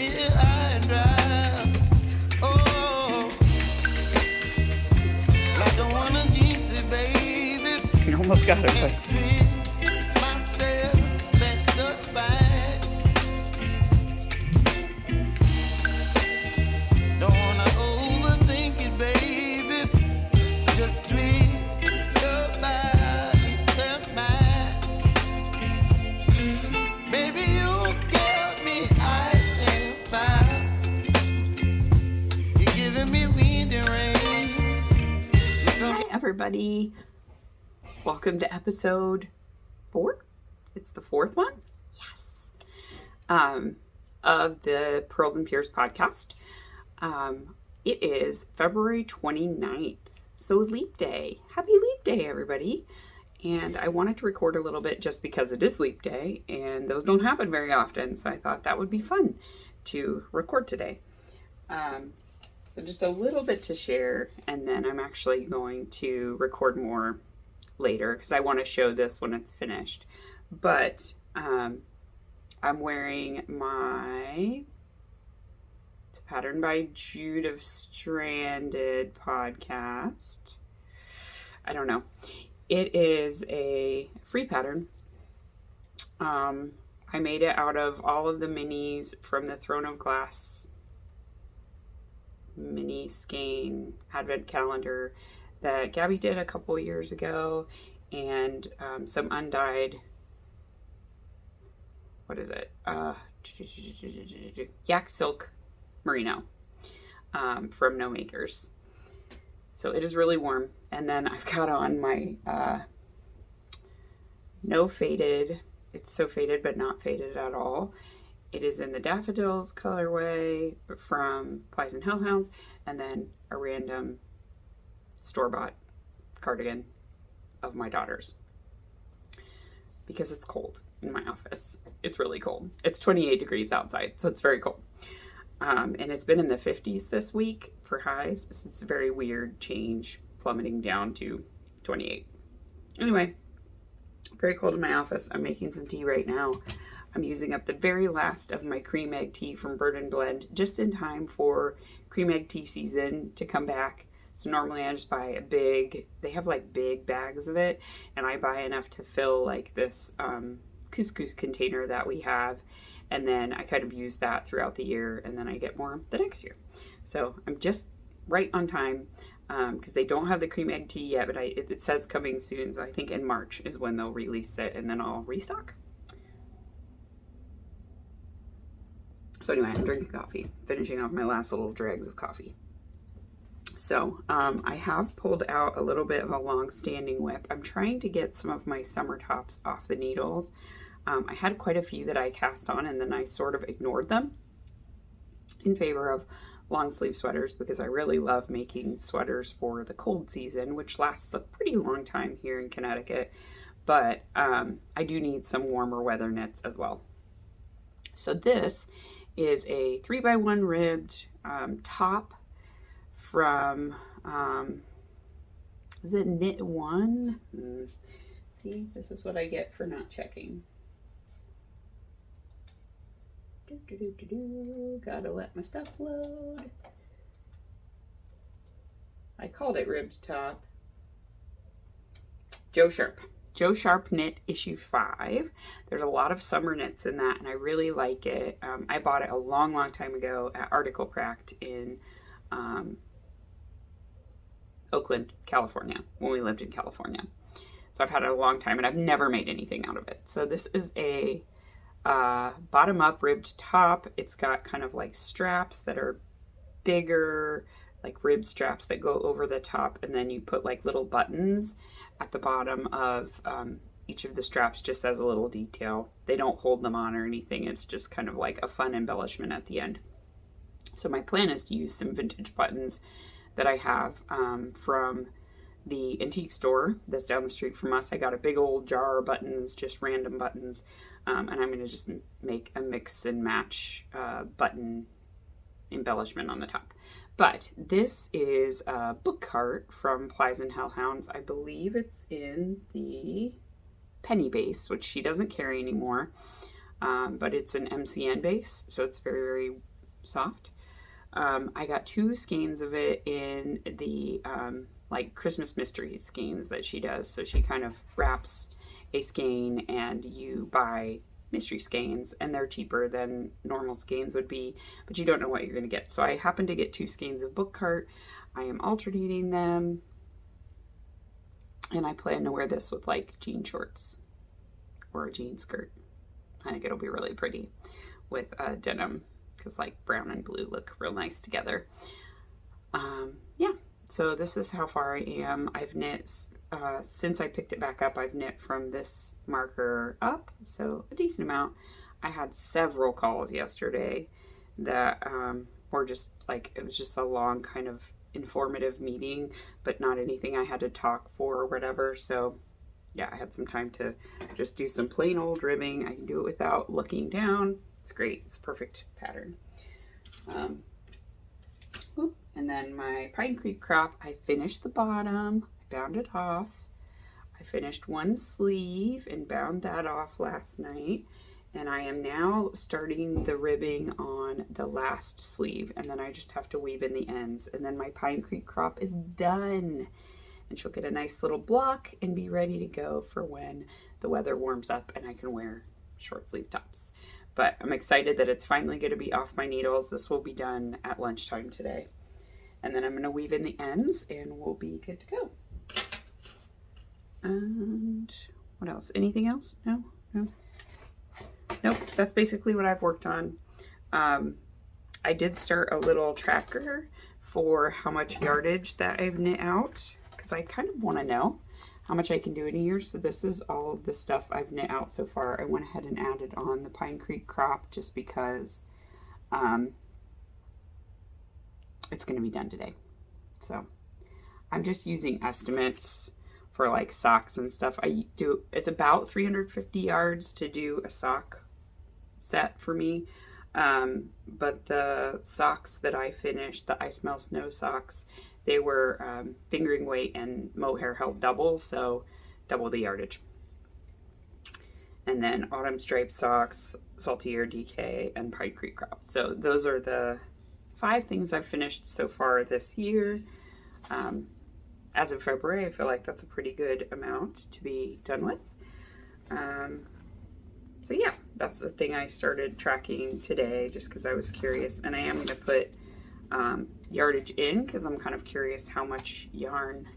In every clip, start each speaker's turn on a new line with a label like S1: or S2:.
S1: get high and dry. Oh, I don't wanna jinx it, baby.
S2: You almost got it. But...
S3: Everybody, welcome to episode 4. It's the 4th one, yes, of the Purls and Pyrs podcast. It is February 29th, so Leap Day. Happy Leap Day, everybody. And I wanted to record a little bit just because it is Leap Day, and those don't happen very often, so I thought that would be fun to record today. So just a little bit to share, and then I'm actually going to record more later because I want to show this when it's finished. But I'm wearing it's a pattern by Jude of Stranded podcast. I don't know. It is a free pattern. I made it out of all of the minis from the Throne of Glass mini skein advent calendar that Gabby did a couple years ago, and some undyed, what is it, yak silk merino from No Makers. So it is really warm. And then I've got on my no faded, it's so faded but not faded at all. It is in the Daffodils colorway from Plies and Hellhounds, and then a random store-bought cardigan of my daughter's. Because it's cold in my office. It's really cold. It's 28 degrees outside, so it's very cold. And it's been in the 50s this week for highs, so it's a very weird change, plummeting down to 28. Anyway, very cold in my office. I'm making some tea right now. I'm using up the very last of my cream egg tea from Bird and Blend just in time for cream egg tea season to come back. So normally I just buy they have like big bags of it, and I buy enough to fill like this couscous container that we have, and then I kind of use that throughout the year, and then I get more the next year. So I'm just right on time because they don't have the cream egg tea yet, but it says coming soon, so I think in March is when they'll release it, and then I'll restock. So anyway, I'm drinking coffee, finishing off my last little dregs of coffee. So I have pulled out a little bit of a long-standing whip. I'm trying to get some of my summer tops off the needles. I had quite a few that I cast on, and then I sort of ignored them in favor of long sleeve sweaters because I really love making sweaters for the cold season, which lasts a pretty long time here in Connecticut. But I do need some warmer weather knits as well. So this is a 3x1 ribbed top from, is it Knit One? See, this is what I get for not checking. Gotta let my stuff load. I called it ribbed top. Joe Sharp Knit issue 5. There's a lot of summer knits in that, and I really like it. I bought it a long time ago at Article Pract in Oakland, California, when we lived in California. So I've had it a long time, and I've never made anything out of it. So this is a bottom-up ribbed top. It's got kind of like straps that are bigger, like rib straps that go over the top, and then you put like little buttons at the bottom of each of the straps just as a little detail. They don't hold them on or anything. It's just kind of like a fun embellishment at the end. So my plan is to use some vintage buttons that I have from the antique store that's down the street from us. I got a big old jar of buttons, just random buttons, and I'm going to just make a mix and match button embellishment on the top. But this is a book cart from Plies and Hellhounds. I believe it's in the penny base, which she doesn't carry anymore, but it's an MCN base, so it's very, very soft. I got 2 skeins of it in the like Christmas mystery skeins that she does. So she kind of wraps a skein and you buy mystery skeins, and they're cheaper than normal skeins would be, but you don't know what you're going to get. So I happened to get 2 skeins of book cart. I am alternating them, and I plan to wear this with like jean shorts or a jean skirt. I think it'll be really pretty with denim, because like brown and blue look real nice together. Yeah, so this is how far I am. I've knit, since I picked it back up, I've knit from this marker up, so a decent amount. I had several calls yesterday that were just like, it was just a long kind of informative meeting, but not anything I had to talk for or whatever. So yeah, I had some time to just do some plain old ribbing. I can do it without looking down. It's great. It's a perfect pattern. And then my Pine Creek crop, I finished the bottom. I bound it off. I finished one sleeve and bound that off last night. And I am now starting the ribbing on the last sleeve. And then I just have to weave in the ends. And then my Pine Creek crop is done. And she'll get a nice little block and be ready to go for when the weather warms up and I can wear short sleeve tops. But I'm excited that it's finally going to be off my needles. This will be done at lunchtime today. And then I'm going to weave in the ends and we'll be good to go. And what else? Anything else? No? Nope. That's basically what I've worked on. I did start a little tracker for how much yardage that I've knit out, because I kind of want to know how much I can do in a year. So this is all of the stuff I've knit out so far. I went ahead and added on the Pine Creek crop just because it's going to be done today. So I'm just using estimates for like socks and stuff. It's about 350 yards to do a sock set for me. But the socks that I finished, the I Smell Snow socks, they were fingering weight and mohair held double, so double the yardage. And then autumn stripe socks, salty air DK, and Pine Creek crop. So those are the 5 things I've finished so far this year. As of February, I feel like that's a pretty good amount to be done with. So yeah, that's the thing I started tracking today just because I was curious. And I am going to put yardage in because I'm kind of curious how much yarn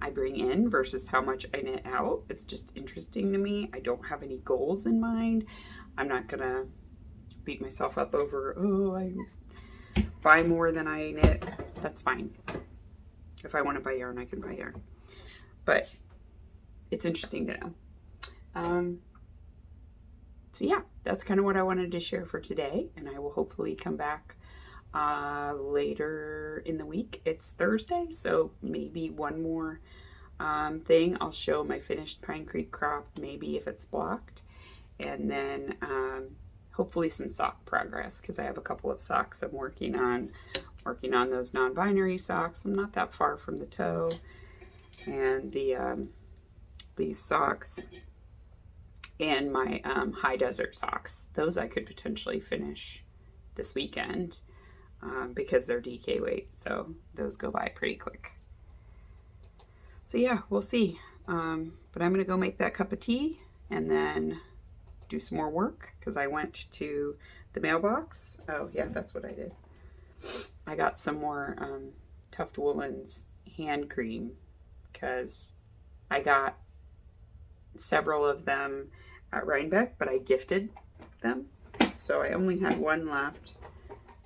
S3: I bring in versus how much I knit out. It's just interesting to me. I don't have any goals in mind. I'm not going to beat myself up over, oh, I buy more than I knit. That's fine. If I want to buy yarn, I can buy yarn. But it's interesting to know. So yeah, that's kind of what I wanted to share for today. And I will hopefully come back later in the week. It's Thursday, so maybe one more thing. I'll show my finished Pine Creek crop, maybe if it's blocked. And then hopefully some sock progress, because I have a couple of socks I'm working on those non-binary socks. I'm not that far from the toe. And these socks and my high desert socks, those I could potentially finish this weekend because they're DK weight, so those go by pretty quick. So yeah, we'll see. But I'm gonna go make that cup of tea and then do some more work because I went to the mailbox. Oh yeah, that's what I did. I got some more Tuft Woolens hand cream because I got several of them at Rhinebeck, but I gifted them. So I only had one left.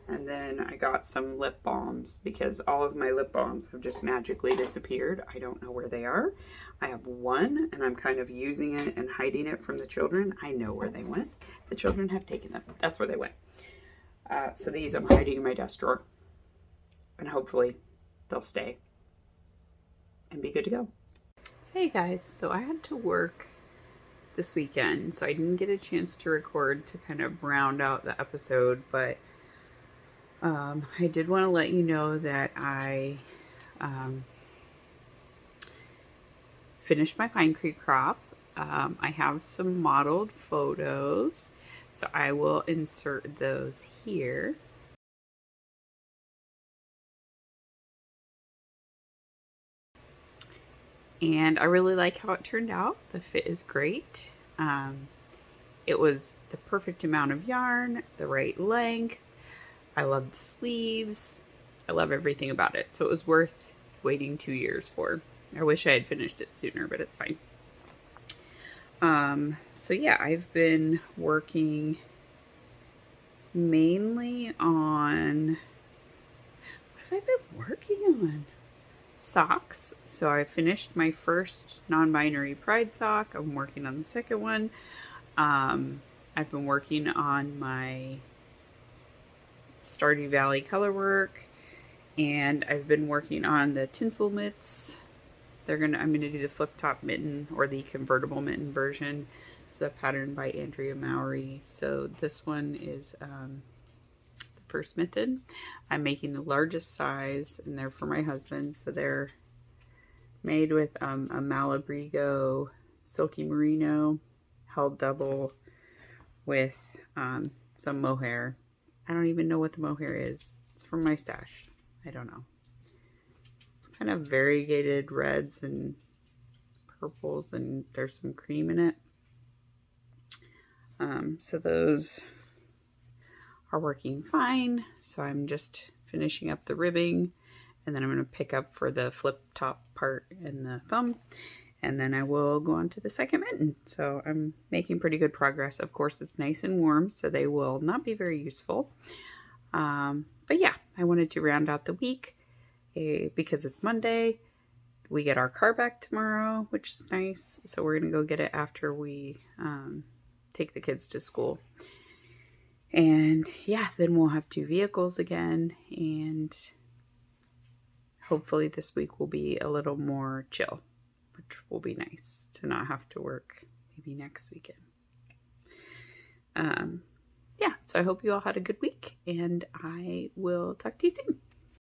S3: And then I got some lip balms because all of my lip balms have just magically disappeared. I don't know where they are. I have one and I'm kind of using it and hiding it from the children. I know where they went. The children have taken them. That's where they went. So these I'm hiding in my desk drawer. And hopefully they'll stay and be good to go. Hey guys, so I had to work this weekend, so I didn't get a chance to record to kind of round out the episode, but I did want to let you know that I finished my Pine Creek crop. I have some modeled photos, so I will insert those here. And I really like how it turned out. The fit is great. It was the perfect amount of yarn, the right length. I love the sleeves. I love everything about it. So it was worth waiting 2 years for. I wish I had finished it sooner, but it's fine. So yeah, I've been working mainly on, what have I been working on? Socks. So I finished my first non-binary pride sock. I'm working on the second one. I've been working on my Stardew Valley color work, and I've been working on the tinsel mitts. I'm gonna do the flip top mitten, or the convertible mitten version. It's the pattern by Andrea Mowry. So this one is the first mitten. I'm making the largest size, and they're for my husband. So they're made with a Malabrigo silky merino held double with some mohair. I don't even know what the mohair is. It's from my stash. I don't know. Kind of variegated reds and purples, and there's some cream in it. So those are working fine. So I'm just finishing up the ribbing, and then I'm going to pick up for the flip top part and the thumb, and then I will go on to the second mitten. So I'm making pretty good progress. Of course, it's nice and warm, so they will not be very useful. But yeah, I wanted to round out the week. Because it's Monday. We get our car back tomorrow, which is nice. So we're going to go get it after we take the kids to school. And yeah, then we'll have 2 vehicles again. And hopefully this week will be a little more chill, which will be nice to not have to work maybe next weekend. Yeah, so I hope you all had a good week, and I will talk to you soon.